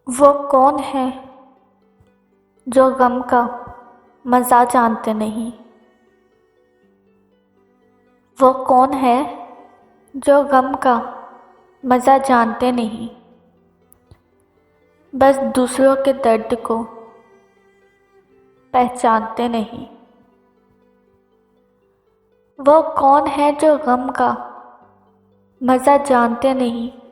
وہ کون ہے جو غم کا مزہ جانتے نہیں؟ وہ کون ہے جو غم کا مزہ جانتے نہیں؟ بس دوسروں کے درد کو پہچانتے نہیں۔ وہ کون ہے جو غم کا مزہ جانتے نہیں؟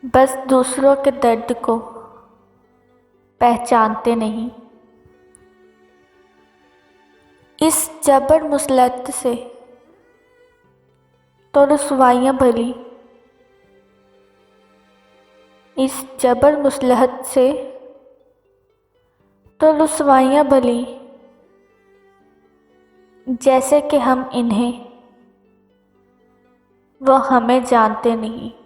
بس دوسروں کے درد کو پہچانتے نہیں۔ اس جبر مسلط سے تو رسوائیاں بھلی، اس جبر مسلط سے تو رسوائیاں بھلی، جیسے کہ ہم انہیں وہ ہمیں جانتے نہیں،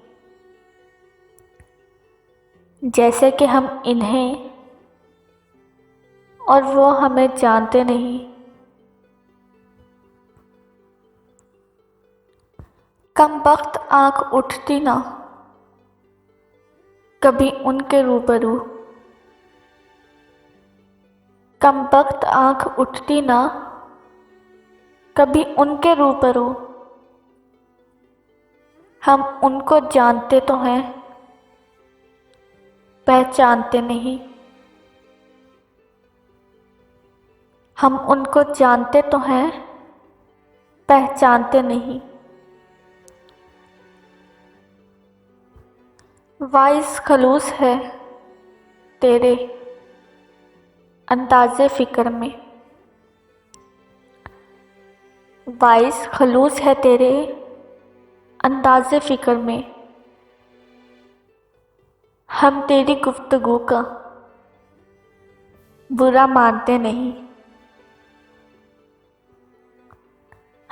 جیسے کہ ہم انہیں اور وہ ہمیں جانتے نہیں۔ کم بخت آنکھ اٹھتی نہ کبھی ان کے روبرو، کم بخت آنکھ اٹھتی نہ کبھی ان کے روبرو، ہم ان کو جانتے تو ہیں پہچانتے نہیں۔ ہم ان کو جانتے تو ہیں پہچانتے نہیں۔ باعث خلوص ہے تیرے انداز فکر میں، باعث خلوص ہے تیرے انداز فکر میں، ہم تیری گفتگو کا برا مانتے نہیں۔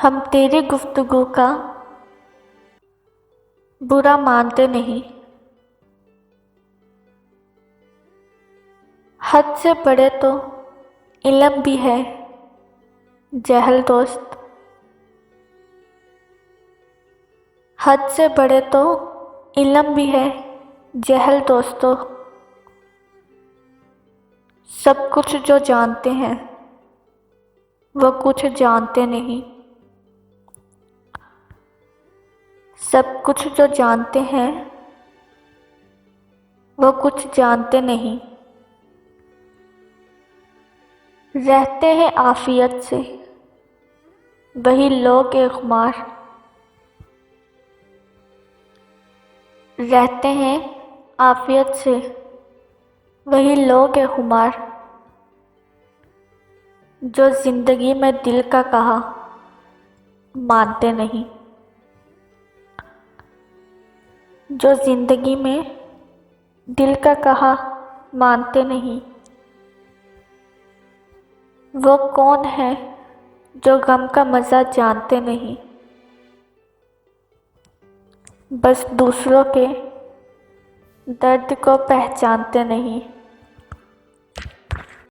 ہم تیری گفتگو کا برا مانتے نہیں۔ حد سے بڑے تو علم بھی ہے جہل دوست، حد سے بڑے تو علم بھی ہے جہل دوستو، سب کچھ جو جانتے ہیں وہ کچھ جانتے نہیں، سب کچھ جو جانتے ہیں وہ کچھ جانتے نہیں۔ رہتے ہیں عافیت سے وہی لوگ خمار، رہتے ہیں عافیت سے وہی لوگ خمار، جو زندگی میں دل کا کہا مانتے نہیں، جو زندگی میں دل کا کہا مانتے نہیں۔ وہ کون ہے جو غم کا مزہ جانتے نہیں؟ بس دوسروں کے درد کو پہچانتے نہیں۔